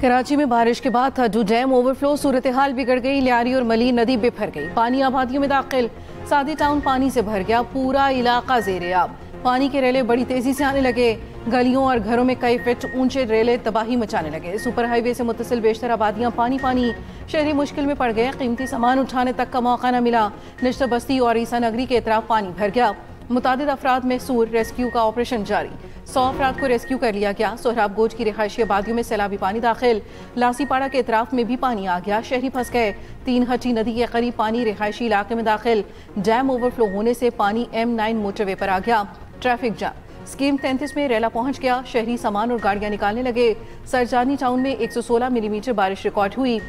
कराची में बारिश के बाद थड्डू डैम ओवरफ्लो, सूरत हाल बिगड़ गई। लियारी और मली नदी बिफर गई, पानी आबादियों में दाखिल। सादी टाउन पानी से भर गया, पूरा इलाका ज़ेर-ए-आब। पानी के रेले बड़ी तेजी से आने लगे, गलियों और घरों में कई फीट ऊंचे रेले तबाही मचाने लगे। सुपर हाईवे से मुत्तसिल बेशतर आबादियां पानी पानी, शहरी मुश्किल में पड़ गए। कीमती सामान उठाने तक का मौका न मिला। निश्तर बस्ती और ईसा नगरी के इतराफ पानी भर गया। मुतादिद अफराद में सूर रेस्क्यू का ऑपरेशन जारी। 100 अफराद को रेस्क्यू कर लिया गया। सोहराब गोज की रिहायशी आबादियों में सैलाबी पानी दाखिल। लासीपाड़ा के इतराफ में भी पानी आ गया, शहरी फंस गए। 3 हट्टी नदी के करीब पानी रिहायशी इलाके में दाखिल। डैम ओवरफ्लो होने से पानी M9 मोटरवे पर आ गया। Traffic jam. स्कीम 33 में रेला पहुंच गया, शहरी सामान और गाड़ियां निकालने लगे। सरजानी टाउन में 116 मिलीमीटर बारिश रिकॉर्ड हुई।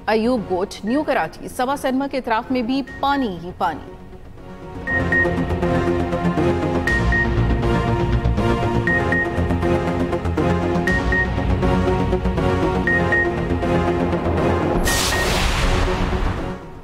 अयूब गोट, न्यू कराची, सवा सनमा के इतराफ में भी पानी ही पानी।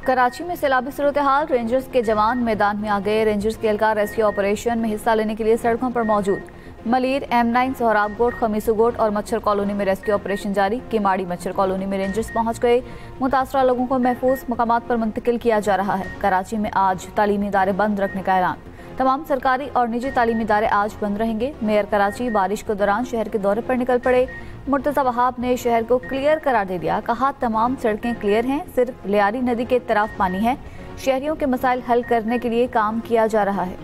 कराची में सैलाबी सूरत हाल, रेंजर्स के जवान मैदान में आ गए। रेंजर्स के एहलकार रेस्क्यू ऑपरेशन में हिस्सा लेने के लिए सड़कों पर मौजूद। मलीर, M9, सोहराब गोट, खमीसू गोट और मच्छर कॉलोनी में रेस्क्यू ऑपरेशन जारी। किमाड़ी मच्छर कॉलोनी में रेंजर्स पहुंच गए। मुतासरा लोगों को महफूज मकामात पर मुंतकिल किया जा रहा है। कराची में आज तालीमी इदारे बंद रखने का ऐलान। तमाम सरकारी और निजी तालीमी इदारे आज बंद रहेंगे। मेयर कराची बारिश के दौरान शहर के दौरे पर निकल पड़े। मुर्तज़ा वहाब ने शहर को क्लियर करार दे दिया। कहा, तमाम सड़कें क्लियर हैं, सिर्फ लियारी नदी के तरफ पानी है। शहरियों के मसाइल हल करने के लिए काम किया जा रहा है।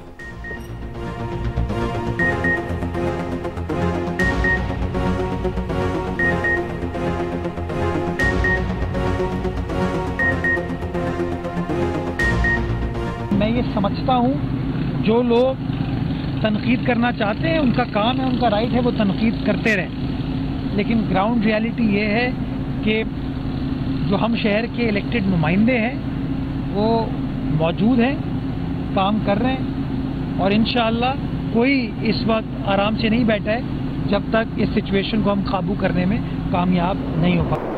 मैं ये समझता हूँ, जो लोग तनकीद करना चाहते हैं उनका काम है, उनका राइट है, वो तनकीद करते रहें। लेकिन ग्राउंड रियलिटी ये है कि जो हम शहर के इलेक्टेड नुमाइंदे हैं वो मौजूद हैं, काम कर रहे हैं और इंशाअल्लाह कोई इस वक्त आराम से नहीं बैठा है जब तक इस सिचुएशन को हम काबू करने में कामयाब नहीं हो पाए।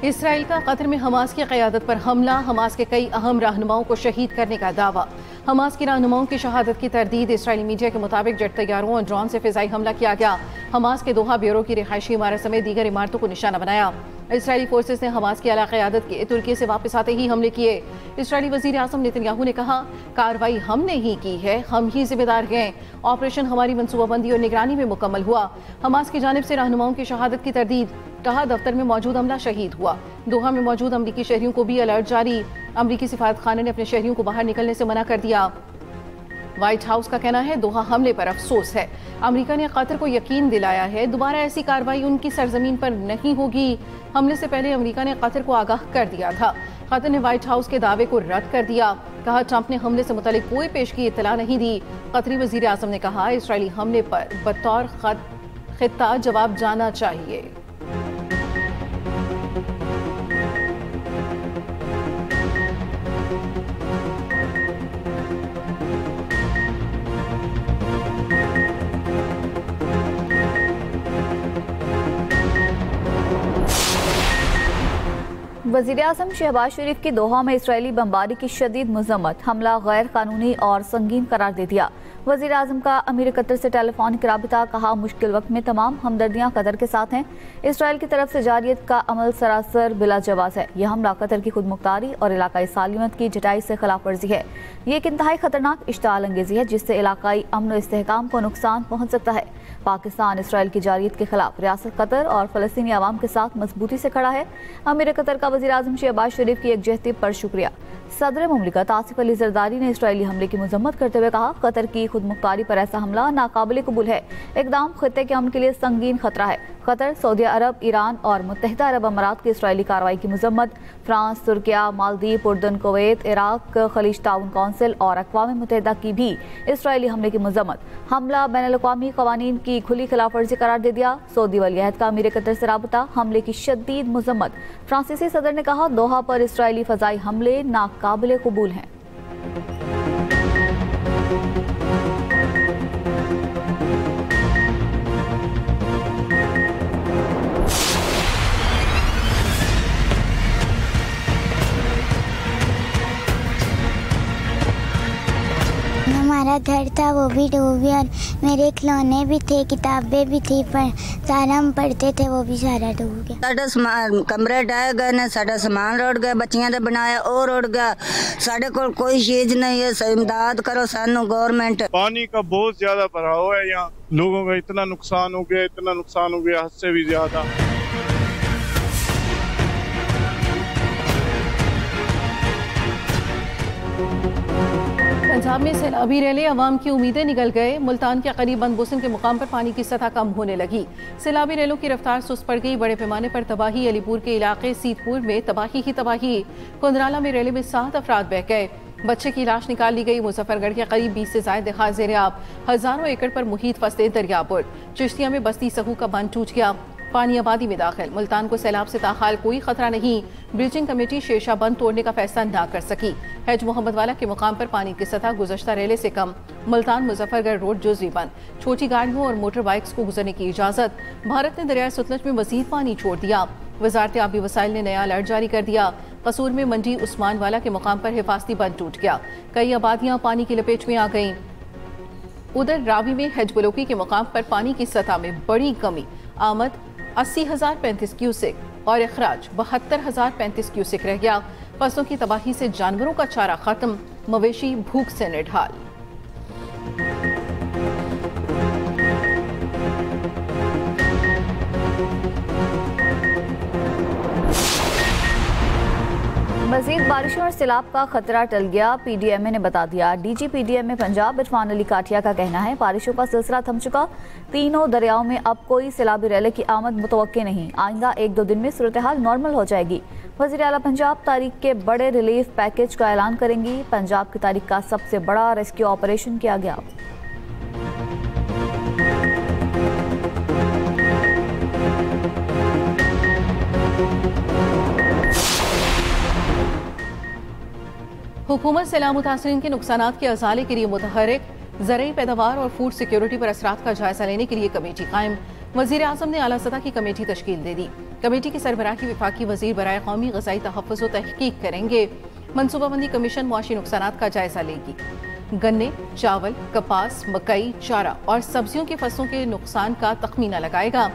इसराइल का कतर में हमास की क़यादत पर हमला, हमास के कई अहम रहनुमाओं को शहीद करने का दावा। हमास की रहनुमाओं की शहादत की तरदीद। इसराइली मीडिया के मुताबिक जेट तैयारों और ड्रोन से फिजाई हमला किया गया। हमास के दोहा ब्यूरो की रिहायशी इमारत समेत दीगर इमारतों को निशाना बनाया। इसराइली फोर्सेस ने हमास की आला क़यादत के तुर्की से वापस आते ही हमले किए। इसराइली वज़ीर आज़म नेतन्याहू ने कहा, कार्रवाई हमने ही की है, हम ही जिम्मेदार हैं। ऑपरेशन हमारी मनसूबाबंदी और निगरानी में मुकम्मल हुआ। हमास की जानिब से रहनुमाओं की शहादत की तरदीद। कहा, दफ्तर में मौजूद अमला शहीद हुआ। दोहा में मौजूद अमरीकी शहरियों को भी अलर्ट जारी। अमरीकी सिफारत खाने ने अपने शहरियों को बाहर निकलने से मना कर दिया। व्हाइट हाउस का कहना है, दोहा हमले पर अफसोस है। अमेरिका ने कतर को यकीन दिलाया है दोबारा ऐसी कार्रवाई उनकी सरजमीन पर नहीं होगी। हमले से पहले अमेरिका ने कतर को आगाह कर दिया था। कतर ने व्हाइट हाउस के दावे को रद्द कर दिया। कहा, ट्रंप ने हमले से मुतालिक कोई पेशगी इत्तला नहीं दी। कतरी वजीर आज़म ने कहा, इसराइली हमले पर बतौर खित्ता जवाब जाना चाहिए। वज़ीर आज़म शहबाज शरीफ की दोहा में इसराइली बमबारी की शदीद मज़म्मत। हमला गैर कानूनी और संगीन करार दे दिया। वज़ीर आज़म का अमीर कतर से टेलीफोनिक राबिता। कहा, मुश्किल वक्त में तमाम हमदर्दियाँ कतर के साथ हैं। इसराइल की तरफ से जारियत का अमल सरासर बिला जवाज़ है। यह हमला कतर की खुद मुख्तारी और इलाकाई सालिमत की जटाई से खिलाफ वर्जी है। ये एक इंतहाई खतरनाक इश्ताल अंगेजी है जिससे इलाकाई अमन और इस्तेहकाम को नुकसान पहुँच सकता है। पाकिस्तान इसराइल की जारियत के खिलाफ रियासत कतर और फ़लस्तीनी आवाम के साथ मजबूती से खड़ा है। अमीर कतर का वज़ीर आज़म शहबाज शरीफ की एकजहती पर शुक्रिया। सदर मुमलिकत आसिफ अली जरदारी ने इसराइली हमले की मजम्मत करते हुए कहा, कतर की खुद मुख्तारी पर ऐसा हमला नाकाबिल कबूल है। इक़दाम खित्ते के अमन के लिए संगीन खतरा है। कतर, सऊदी अरब, ईरान और मुत्तहिदा अरब अमारात की इसराइली कार्रवाई की मजम्मत। फ्रांस, तुर्किया, मालदीव, उर्दन, कुवैत, इराक, खलीज ताउन कौंसिल और अक़वाम मुत्तहिदा की भी इसराइली हमले की मजम्मत। हमला बैनुल-अक़वामी क़वानीन की खुली खिलाफ वर्जी करार दे दिया। सऊदी वलीअहद का अमीर कतर से राबता। हमले की शदीद मजम्मत। फ्रांसीसी सदर ने कहा, दोहा पर इसराइली फ़ज़ाई हमले नाकाबिल कबूल हैं। हमारा घर था वो भी डूब गया और मेरे खिलौने भी थे, किताबें भी थी, पर सारा हम पढ़ते थे वो भी सारा डूब गया। साडा कमरे ढह गए ने, साडा सामान रुड़ गया, बच्चियां दे बनाया और रुड़ गया, साडे कोल कोई चीज नहीं है, इमदाद करो सानू गवर्नमेंट। पानी का बहुत ज्यादा भराव है यहाँ, लोगों का इतना नुकसान हो गया, इतना नुकसान हो गया, हद से भी ज्यादा। पंजाब में सैलाबी रैले अवाम की उम्मीदें निकल गए। मुल्तान के करीब बंदबुसन के मुकाम पर पानी की सतह कम होने लगी। सैलाबी रैलों की रफ्तार सुस्त पड़ गई। बड़े पैमाने पर तबाही। अलीपुर के इलाके सीतपुर में तबाही ही तबाही। कुंदराला में रैले में 7 अफराद बह गए। बच्चे की लाश निकाल ली गई। मुजफ्फरगढ़ के करीब 20 से ज्यादा देहात ज़ेर-ए-आब। हजारों एकड़ पर मुहीत फंसे दरियापुर। चिश्तिया में बस्ती सहू का बांध टूट गया, पानी आबादी में दाखिल। मुल्तान को सैलाब से ताहाल कोई खतरा नहीं। ब्रीचिंग कमेटी शेरशाह बंद तोड़ने का फैसला ना कर सकी। हैज मोहम्मद वाला के मुकाम पर पानी की सतह गुज़श्ता रेले से कम। मुल्तान मुजफ्फरगढ़ रोड जुज़वी बंद। छोटी गाड़ियों और मोटर बाइक्स को गुजरने की इजाजत। भारत ने दरिया सतलज में मजीद पानी छोड़ दिया। वजारत आबी वसाइल ने नया अलर्ट जारी कर दिया। कसूर में मंडी उस्मान वाला के मुकाम पर हिफाजती बंद टूट गया। कई आबादियां पानी की लपेट में आ गईं। उधर रावी में हैज बलोकी के मुकाम पर पानी की सतह में बड़ी कमी। आमद 80,035 क्यूसेक और अखराज 72,035 क्यूसेक रह गया। फसलों की तबाही से जानवरों का चारा खत्म। मवेशी भूख से निढाल। मजीद बारिशों और सैलाब का खतरा टल गया, पीडीएमए ने बता दिया। डीजी पीडीएमए पंजाब इरफान अली काठिया का कहना है बारिशों का सिलसिला थम चुका। तीनों दरियाओं में अब कोई सैलाबी रैले की आमद मुतवक्के नहीं। आइंदा 1-2 दिन में सूरत हाल नॉर्मल हो जाएगी। वज़ीर आला पंजाब तारीख के बड़े रिलीफ पैकेज का ऐलान करेंगी। पंजाब की तारीख का सबसे बड़ा रेस्क्यू ऑपरेशन किया गया। हुकूमत सैलाब मुतासरीन के नुकसानात के अजाले के लिए मुतहरिक। ज़रूरी पैदावार और फूड सिक्योरिटी पर असरात का जायजा लेने के लिए कमेटी कायम। वज़ीर आज़म ने आला सतह की कमेटी तश्कील दे दी। कमेटी की सरबराही विफाकी वज़ीर बराए कौमी ग़ज़ाई तहफ़्फ़ुज़ व तहक़ीक़ करेंगे। मनसूबाबंदी कमीशन मुआशी नुकसानात का जायजा लेगी। गन्ने, चावल, कपास, मकई, चारा और सब्जियों की फसलों के नुकसान का तखमीना लगाएगा।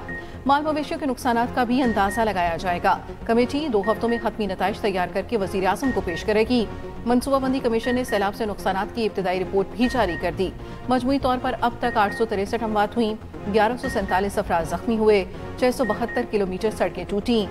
माल मवेशियों के नुकसानात का भी अंदाजा लगाया जाएगा। कमेटी 2 हफ्तों में हतमी नताइज तैयार करके वज़ीर आज़म को पेश करेगी। मनसूबाबंदी कमीशन ने सैलाब से नुकसानात की इब्तदाई रिपोर्ट भी जारी कर दी। मजमूई तौर पर अब तक 863 अमवात हुई, 1147 अफराद जख्मी हुए, 672 किलोमीटर सड़कें टूटी,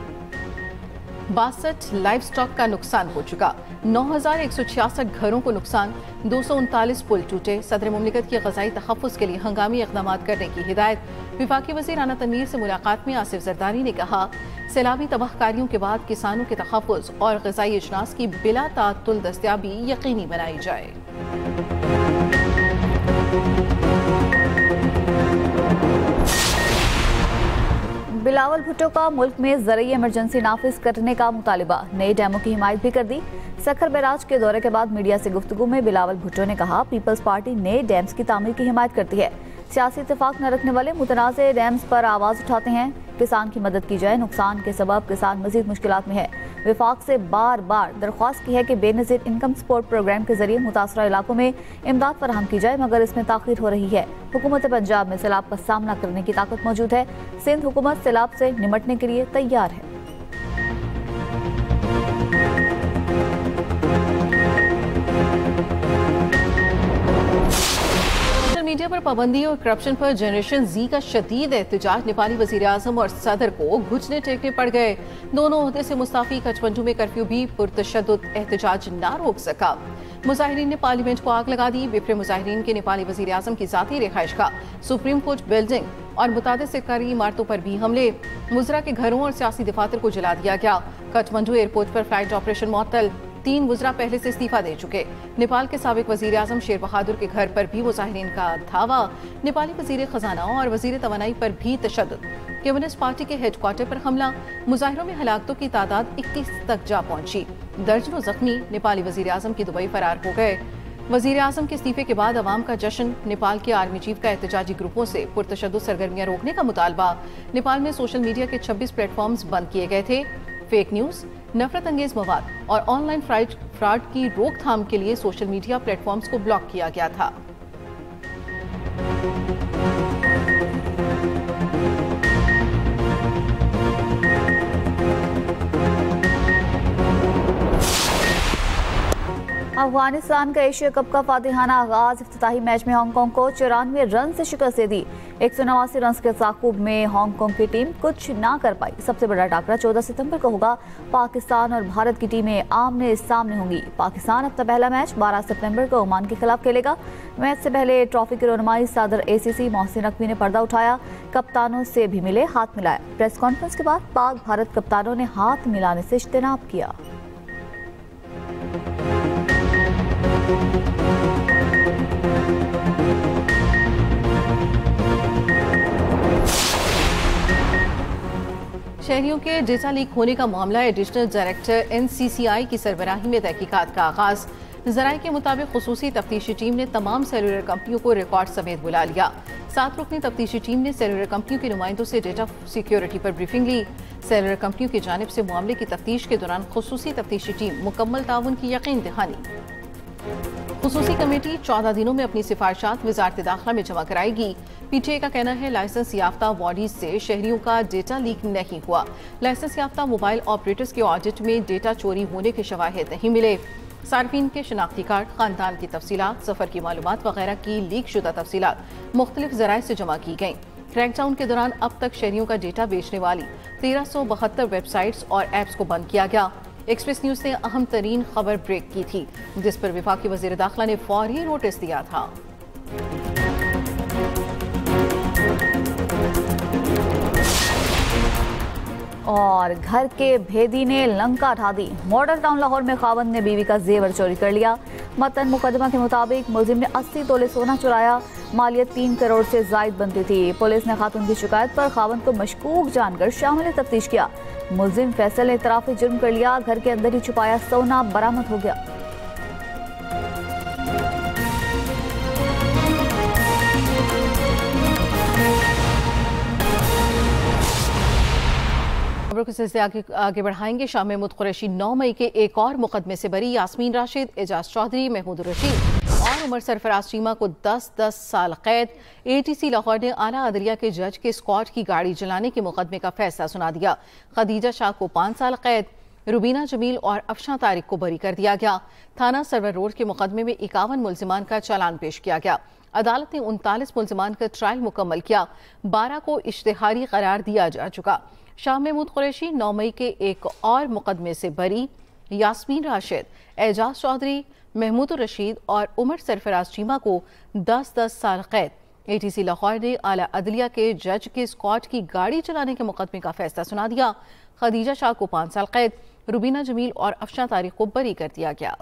62 लाइव स्टॉक का नुकसान हो चुका, 9,166 घरों को नुकसान, 239 पुल टूटे। सदर मुमलिकत की ग़ज़ाई तहफ़्फ़ुज़ के लिए हंगामी इक़दामात करने की हिदायत। विफाकी वज़ीर आना तनवीर से मुलाकात में आसिफ जरदारी ने कहा सैलाबी तबाहकारियों के बाद किसानों के तहफ़्फ़ुज़ और ग़ज़ाई अजनास की बिला ताअत्तुल दस्तयाबी यकीनी बनाई जाए। बिलावल भुट्टो का मुल्क में ज़रूरी इमरजेंसी नाफिज करने का मुतालिबा। नए डैमों की हिमायत भी कर दी। सखर बैराज के दौरे के बाद मीडिया से गुफ्तगू में बिलावल भुट्टो ने कहा पीपल्स पार्टी नए डैम्स की तामीर की हिमायत करती है। सियासी इत्तेफाक न रखने वाले मुतनाज़ डैम्स पर आवाज़ उठाते हैं। किसान की मदद की जाए, नुकसान के सबब किसान मजीद मुश्किलात में है। विफाक से बार बार दरख्वास्त की है कि बेनज़ीर इनकम सपोर्ट प्रोग्राम के जरिए मुतासरा इलाकों में इमदाद फराहम की जाए, मगर इसमें ताख़ीर हो रही है। हुकूमत पंजाब में सैलाब का सामना करने की ताकत मौजूद है। सिंध हुकूमत सैलाब से निमटने के लिए तैयार है। मीडिया पर पाबंदी और करप्शन पर जनरेशन जी का शदीद एहतजाज। नेपाली वजीर आजम और सदर को घुटने टेकने पड़ गए। दोनों ओहदे से मुस्ताफी। कठमंडू में कर्फ्यू भी पुरतशद्दुद एहतजाज न रोक सका। मुजाहिरीन ने पार्लियामेंट को आग लगा दी। विफरे मुजाहिरीन के नेपाली वजीर आजम की जाती रिहाइश का सुप्रीम कोर्ट बिल्डिंग और मुतादिद सरकारी इमारतों पर भी हमले। मुजरा के घरों और सियासी दफातर को जला दिया गया। कठमंडू एयरपोर्ट पर फ्लाइट ऑपरेशन मुअत्तल। 3 वज़रा पहले से इस्तीफा दे चुके। नेपाल के साबिक वजीर आजम शेर बहादुर के घर पर भी मुजाहिरीन का धावा। नेपाली वजीर खजाना और वजीर तवानाई पर भी तशद्दुद। कम्युनिस्ट पार्टी के हेडक्वार्टर पर हमला। मुजाहिरों में हलाकतों की तादाद 21 तक जा पहुंची। दर्जनों जख्मी। नेपाली वजीर आजम की दुबई फरार हो गए। वजीर आजम के इस्तीफे के बाद अवाम का जश्न। नेपाल के आर्मी चीफ का एहतजाजी ग्रुपों से पुरतशद्दुद सरगर्मियां रोकने का मुतालबा। नेपाल में सोशल मीडिया के 26 प्लेटफॉर्म्स बंद किए गए थे। फेक न्यूज, नफरत अंगेज मवाद और ऑनलाइन फ्रॉड की रोकथाम के लिए सोशल मीडिया प्लेटफॉर्म्स को ब्लॉक किया गया था। अफगानिस्तान का एशिया कप का फातिहाना आगाज। इफ्तिताही मैच में हांगकांग को 94 रन से शिकस्त दे दी। 189 रन के ताकुब में हांगकांग की टीम कुछ ना कर पाई। सबसे बड़ा टाकरा 14 सितंबर को होगा। पाकिस्तान और भारत की टीमें आमने सामने होंगी। पाकिस्तान अपना पहला मैच 12 सितंबर को ओमान के खिलाफ खेलेगा। मैच से पहले ट्रॉफी की रहनुमाई सदर ACC मोहसिन नकवी ने पर्दा उठाया। कप्तानों से भी मिले, हाथ मिलाया। प्रेस कॉन्फ्रेंस के बाद पाक भारत कप्तानों ने हाथ मिलाने से इज्तिनाब किया। शहरियों के डेटा लीक होने का मामला एडिशनल डायरेक्टर NCCI की सरबराही में तहकीकात का आगाज। जराये के मुताबिक खुसूसी तफ्तीशी टीम ने तमाम सेलुलर कंपनियों को रिकॉर्ड समेत बुला लिया। 7 रुकनी तफ्तीशी टीम ने सेलुलर कंपनियों के नुमाइंदों से डेटा सिक्योरिटी पर ब्रीफिंग ली। सेलुलर कंपनियों की जानिब से मामले की तफ्तीश के दौरान खुसूसी तफ्तीशी टीम मुकम्मल ताउन की यकीन दहानी। खुसूसी कमेटी 14 दिनों में अपनी सिफारिशात वजारत दाखिला में जमा कराएगी। PTA का कहना है लाइसेंस याफ्ता बॉडीज से शहरियों का डेटा लीक नहीं हुआ। लाइसेंस याफ्ता मोबाइल ऑपरेटर्स के ऑडिट में डेटा चोरी होने के शवाहिद नहीं मिले। सार्फिन के शनाख्ती कार्ड, खानदान की तफसीलात, सफर की मालूमात वगैरह की लीक शुदा तफसीलात मुख्तलिफ जराए से जमा की गई। क्रैकडाउन के दौरान अब तक शहरियों का डेटा बेचने वाली 1372 वेबसाइट्स और ऐप्स को बंद किया गया। एक्सप्रेस न्यूज ने अहम तरीन खबर ब्रेक की थी, जिस पर विफाकी वजीर दाखिला ने फौरी नोटिस दिया था। और घर के भेदी ने लंका ढा दी। मॉडल टाउन लाहौर में खावंद ने बीवी का जेवर चोरी कर लिया। मतन मुकदमा के मुताबिक मुलजिम ने 80 तोले सोना चुराया। मालियत 3 करोड़ से जायद बनती थी। पुलिस ने खातून की शिकायत पर खावंद को मशकूक जानकर शामिल तफ्तीश किया। मुलजिम फैसल ने इतराफ जुर्म कर लिया। घर के अंदर ही छुपाया सोना बरामद हो गया। खबरों के सिलसिले आगे बढ़ाएंगे। शाह महमूद कुरैशी 9 मई के एक और मुकदमे से बरी। यास्मीन राशिद, एजाज चौधरी, महमूद रशीद और उमर सरफराज चीमा को 10-10 साल कैद। ATC लाहौर ने आला अदलिया के जज के स्क्वाड की गाड़ी जलाने के मुकदमे का फैसला सुना दिया। खदीजा शाह को 5 साल कैद। रुबीना जमील और अफशा तारिक को बरी कर दिया गया। थाना सरवर रोड के मुकदमे में 51 मुलजिमान का चालान पेश किया गया। अदालत ने 39 मुलजिमान का ट्रायल मुकम्मल किया। 12 को इश्तिहारी करार दिया जा चुका। शाह महमूद कुरैशी 9 मई के एक और मुकदमे से बरी। यास्मीन राशिद, एजाज चौधरी, महमूद रशीद और उमर सरफराज चीमा को 10-10 साल कैद। ATC लाहौर ने आला अदलिया के जज के स्क्वाड की गाड़ी चलाने के मुकदमे का फैसला सुना दिया। खदीजा शाह को 5 साल कैद। रुबीना जमील और अफशा तारिक को बरी कर दिया गया।